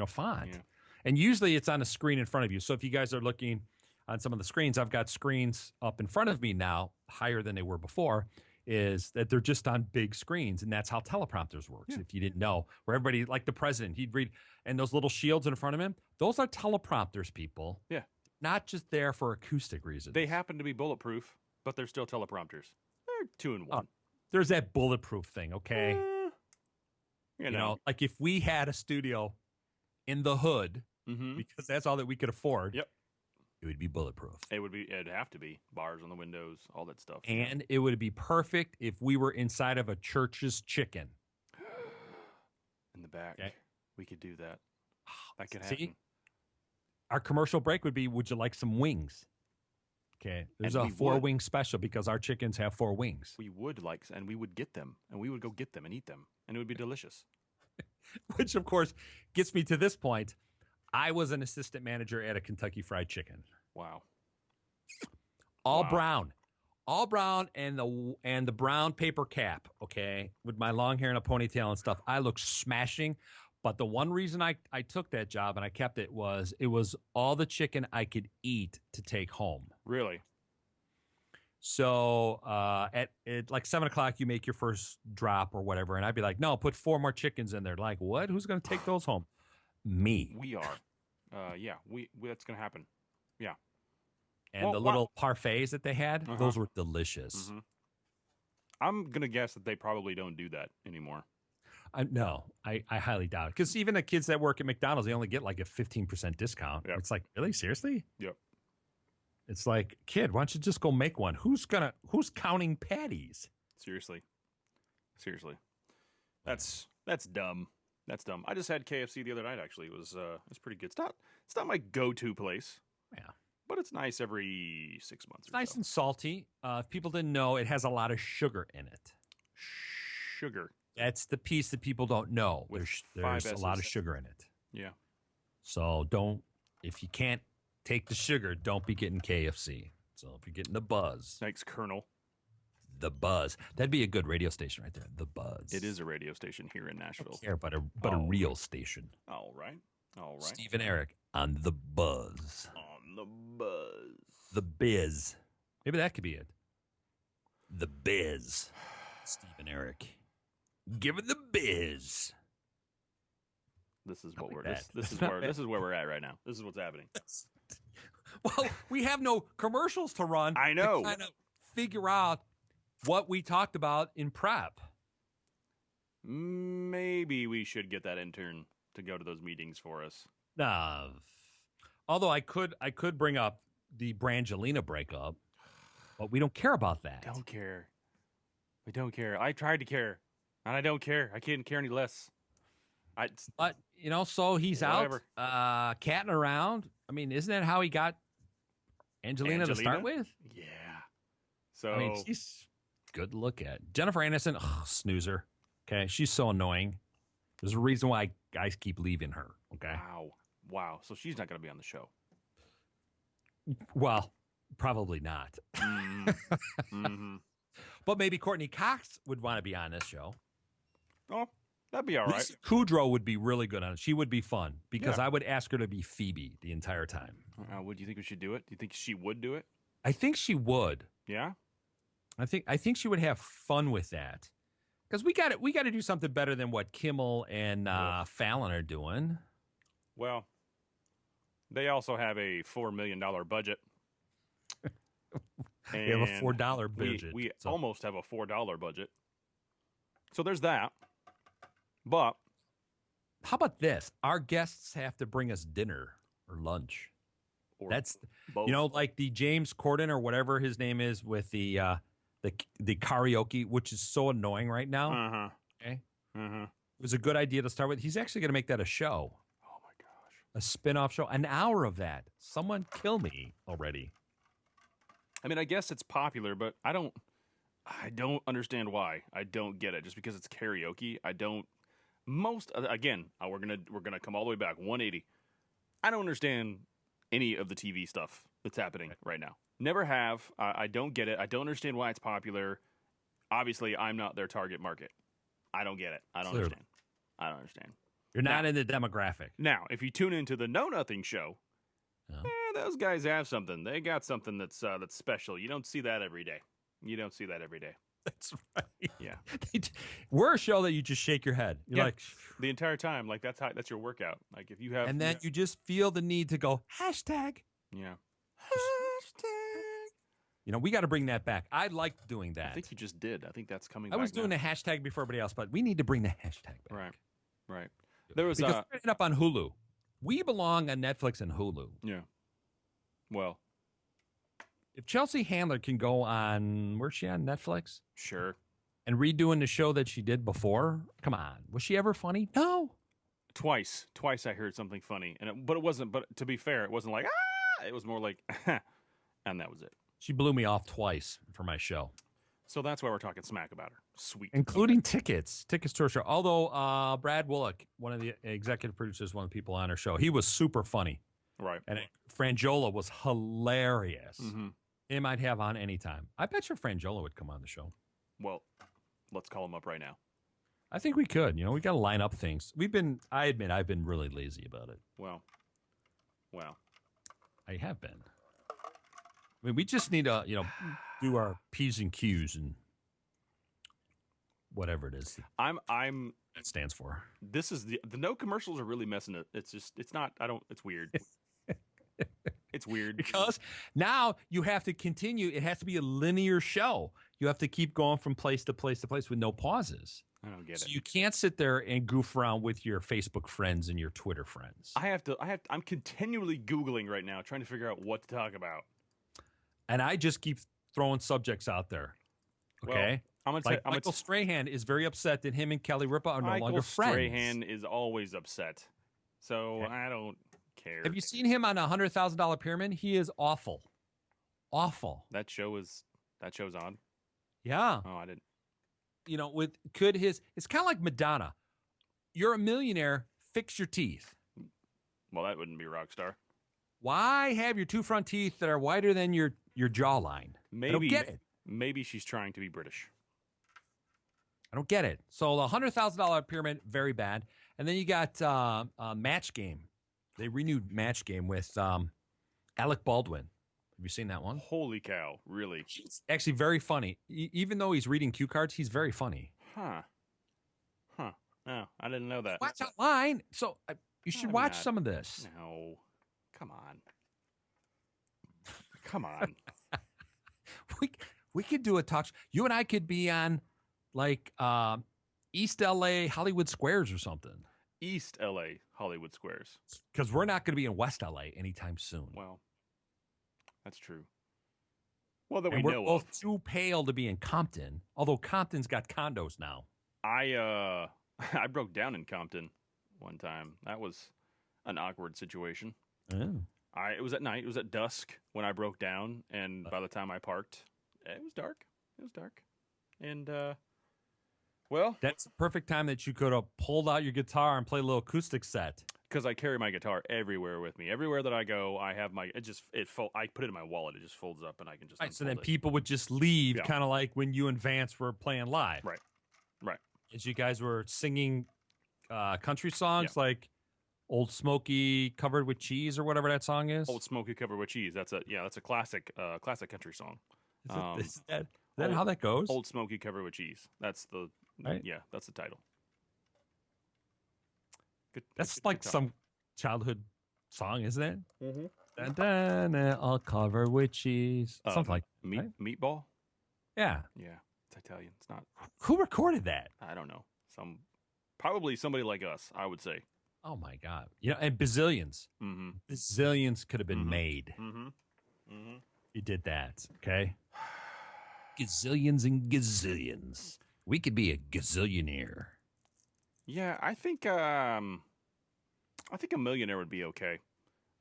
Font. Yeah. And usually it's on a screen in front of you. So if you guys are looking on some of the screens, I've got screens up in front of me now, higher than they were before, is that they're just on big screens. And that's how teleprompters works. Yeah. If you didn't know, where everybody, like the president, he'd read, and those little shields in front of him, those are teleprompters, people. Yeah. Not just there for acoustic reasons. They happen to be bulletproof, but they're still teleprompters. They're 2-in-1. There's that bulletproof thing, okay? You know, like if we had a studio in the hood, mm-hmm. because that's all that we could afford, yep, it would be bulletproof. It'd have to be. Bars on the windows, all that stuff. And it would be perfect if we were inside of a church's chicken. In the back. Okay. We could do that. That could happen. See? Our commercial break would be, would you like some wings? Okay. There's a 4-wing special because our chickens have 4 wings. We would like, and we would get them, and we would go get them and eat them, and it would be delicious. Which, of course, gets me to this point. I was an assistant manager at a Kentucky Fried Chicken. Wow. All brown, and the brown paper cap. Okay, with my long hair and a ponytail and stuff, I look smashing. But the one reason I took that job and I kept it was all the chicken I could eat to take home. Really? So at like 7 o'clock, you make your first drop or whatever, and I'd be like, no, put 4 more chickens in there. Like, what? Who's going to take those home? Me. We are. Yeah, that's going to happen. Yeah. And the little parfaits that they had, those were delicious. Mm-hmm. I'm going to guess that they probably don't do that anymore. No, I highly doubt it. Because even the kids that work at McDonald's, they only get like a 15% discount. Yep. It's like, really? Seriously? Yep. It's like, kid, why don't you just go make one? Who's counting patties? Seriously. That's dumb. That's dumb. I just had KFC the other night, actually. It was pretty good. It's not my go-to place. Yeah. But it's nice every 6 months It's nice and salty. If people didn't know, it has a lot of sugar in it. Sugar. That's the piece that people don't know. There's a lot of sugar in it. Yeah. So if you can't take the sugar, don't be getting KFC. So if you're getting the buzz. Thanks, Colonel. The Buzz. That'd be a good radio station right there. The Buzz. It is a radio station here in Nashville. Yeah, but a real station. All right. Steve and Eric on The Buzz. On The Buzz. The Biz. Maybe that could be it. The Biz. Steve and Eric. Give it the biz. This is what this is where we're at right now. This is what's happening. Well, we have no commercials to run. I know. To kind of figure out what we talked about in prep. Maybe we should get that intern to go to those meetings for us. Although I could bring up the Brangelina breakup, but we don't care about that. Don't care. We don't care. I tried to care. And I don't care. I can't care any less. But, so he's whatever. Out catting around. I mean, isn't that how he got Angelina to start with? Yeah. So, I mean, she's good to look at. Jennifer Aniston, snoozer. Okay. She's so annoying. There's a reason why guys keep leaving her. Okay. Wow. So she's not going to be on the show. Well, probably not. Mm-hmm. But maybe Courtney Cox would want to be on this show. Oh, that'd be all right. Lisa Kudrow would be really good on it. She would be fun because I would ask her to be Phoebe the entire time. Would you think we should do it? Do you think she would do it? I think she would. Yeah? I think she would have fun with that. Because we got to do something better than what Kimmel and Fallon are doing. Well, they also have a $4 million budget. We have a $4 budget. We almost have a $4 budget. So there's that. But how about this? Our guests have to bring us dinner or lunch. Or that's both. Like the James Corden or whatever his name is with the karaoke, which is so annoying right now. Uh-huh. Okay. Uh-huh. It was a good idea to start with. He's actually going to make that a show. Oh my gosh. A spin-off show. An hour of that. Someone kill me already. I mean, I guess it's popular, but I don't understand why. I don't get it. Just because it's karaoke, I don't. Again, we're gonna come all the way back 180. I don't understand any of the TV stuff that's happening right now. Never have. I don't get it. I don't understand why it's popular. Obviously, I'm not their target market. I don't get it. I don't Clearly. understand. You're not in the demographic. Now, if you tune into the Know Nothing show, No. those guys have something. They got something that's special. You don't see that every day. That's right. Yeah. We're a show that you just shake your head. You're like, the entire time. Like that's your workout. Like if you have, and then you just feel the need to go hashtag. Yeah. Hashtag. We got to bring that back. I liked doing that. I think you just did. I think that's coming. I was doing the hashtag before everybody else, but we need to bring the hashtag back. Right. There was because we're ending up on Hulu. We belong on Netflix and Hulu. Yeah. Well, if Chelsea Handler can go on, where's she on Netflix? Sure. And redoing the show that she did before, come on, was she ever funny? No. Twice I heard something funny, but it wasn't. But to be fair, it wasn't like It was more like, and that was it. She blew me off twice for my show. So that's why we're talking smack about her. Sweet. Including tickets to her show. Although Brad Willick, one of the executive producers, one of the people on her show, he was super funny. Right. And Frangiola was hilarious. Mm-hmm. He might have on anytime. I bet you Frangiola would come on the show. Well, let's call him up right now. I think we could. We got to line up things. I admit, I've been really lazy about it. Well. I have been. I mean, we just need to, do our P's and Q's and whatever it is. That stands for. This is the no commercials are really messing it. It's weird. It's weird. Because now you have to continue. It has to be a linear show. You have to keep going from place to place to place with no pauses. I don't get it. So you can't sit there and goof around with your Facebook friends and your Twitter friends. I'm continually Googling right now, trying to figure out what to talk about. And I just keep throwing subjects out there. Okay? Well, Michael Strahan is very upset that him and Kelly Ripa are no longer friends. Michael Strahan is always upset. So I don't care. Have you seen him on a $100,000 pyramid? He is awful. Awful. That show's on? Yeah. Oh, I didn't. It's kind of like Madonna. You're a millionaire, fix your teeth. Well, that wouldn't be Rockstar. Why have your two front teeth that are wider than your jawline? I don't get it. Maybe she's trying to be British. I don't get it. So the $100,000 pyramid, very bad. And then you got Match Game. They renewed Match Game with Alec Baldwin. Have you seen that one? Holy cow, really? It's actually very funny. Even though he's reading cue cards, he's very funny. Huh. No, I didn't know that. Watch online. So you should watch some of this. No. Come on. We could do a talk. You and I could be on like East LA Hollywood Squares or something. East LA Hollywood Squares. Because we're not going to be in West LA anytime soon. Well, that's true. Well, that and we we're know both of. too pale to be in Compton, although Compton's got condos now. I broke down in Compton one time. That was an awkward situation. Oh. It was at night. It was at dusk when I broke down, and by the time I parked, it was dark. And well, that's the perfect time that you could have pulled out your guitar and played a little acoustic set. Because I carry my guitar everywhere with me. Everywhere that I go, I have my. I put it in my wallet. It just folds up, and I can just. Right. So then it. people would just leave, kind of like when you and Vance were playing live. Right. As you guys were singing country songs like Old Smoky Covered with Cheese or whatever that song is. Old Smoky Covered with Cheese. That's a classic country song. Is that how that goes? Old Smoky Covered with Cheese. That's the that's the title. That's like some childhood song, isn't it? Mm-hmm. All covered with cheese. Something like Meatball? Yeah. Yeah. It's Italian. It's not. Who recorded that? I don't know. Probably somebody like us, I would say. Oh my God. And bazillions. Mm-hmm. Bazillions could have been made. Mm-hmm. Mm-hmm. You did that, okay? Gazillions and gazillions. We could be a gazillionaire. Yeah, I think a millionaire would be okay.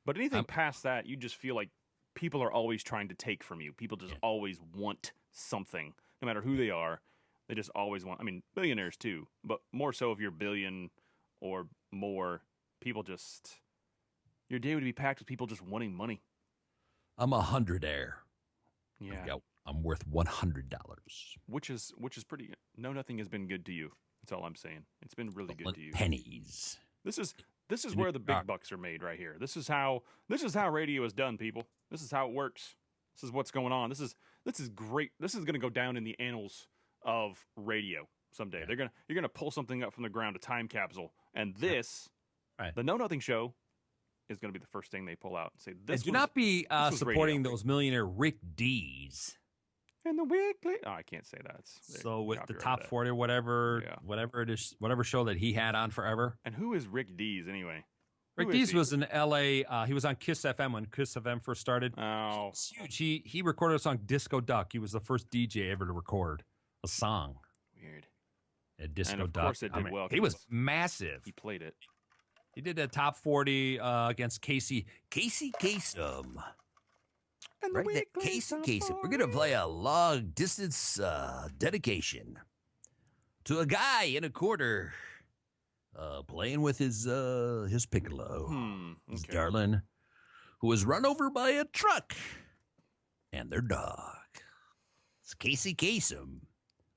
But anything past that, you just feel like people are always trying to take from you. People just always want something, no matter who they are. They just always want. I mean, billionaires too, but more so if you're billion or more. People just your day would be packed with people just wanting money. I'm 100 air. Yeah, I've got I'm worth $100. Which is pretty. Know Nothing has been good to you. That's all I'm saying. It's been really good to you. Pennies. This is where the big bucks are made right here. This is how radio is done, people. This is how it works. This is what's going on. This is great. This is going to go down in the annals of radio someday. Yeah. You're gonna pull something up from the ground, a time capsule, and this, right. the Know Nothing show, is going to be the first thing they pull out and say, "This." And do not be supporting radio. those millionaire Rick D's. And the weekly. Oh, I can't say that. So with the top 40 or whatever, whatever it is, whatever show that he had on forever. And who is Rick D's anyway? Rick D's was in L.A. He was on Kiss FM when Kiss FM first started. Oh, it's huge. He recorded a song, Disco Duck. He was the first DJ ever to record a song. Weird. At Disco and of Duck. course it did well. He was massive. He played it. He did a top 40 against Casey Kasem. And right there, Casey Kasem. We're going to play a long distance dedication to a guy in a quarter playing with his piccolo, his darling, who was run over by a truck and their dog. It's Casey Kasem.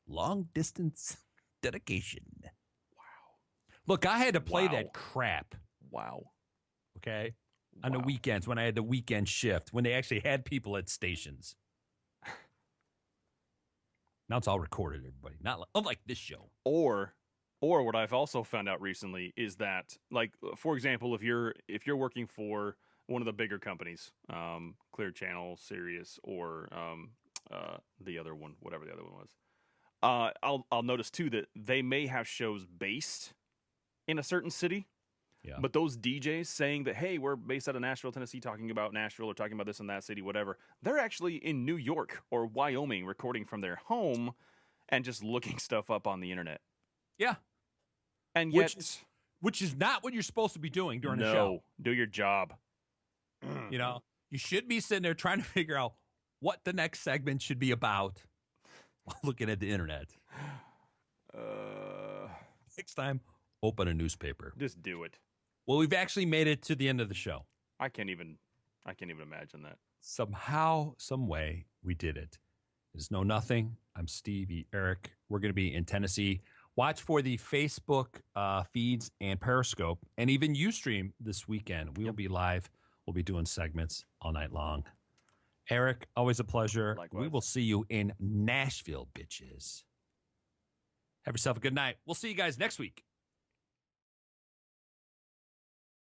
Long distance dedication. Wow. Look, I had to play that crap. Wow. Okay? On the weekends when I had the weekend shift, when they actually had people at stations. Now it's all recorded, everybody. Not unlike this show. Or what I've also found out recently is that, like, for example, if you're working for one of the bigger companies, Clear Channel, Sirius, or the other one, whatever the other one was, I'll notice too that they may have shows based in a certain city. Yeah. But those DJs saying that, hey, we're based out of Nashville, Tennessee, talking about Nashville or talking about this and that city, whatever, they're actually in New York or Wyoming recording from their home and just looking stuff up on the internet. Yeah. And yet... Which is not what you're supposed to be doing during the show. No, do your job. You know, you should be sitting there trying to figure out what the next segment should be about while looking at the internet. Next time, open a newspaper. Just do it. Well, we've actually made it to the end of the show. I can't even imagine that. Somehow, some way, we did it. There's Know Nothing. I'm Stevie, Eric. We're going to be in Tennessee. Watch for the Facebook feeds and Periscope, and even Ustream this weekend. We will be live. We'll be doing segments all night long. Eric, always a pleasure. Likewise. We will see you in Nashville, bitches. Have yourself a good night. We'll see you guys next week.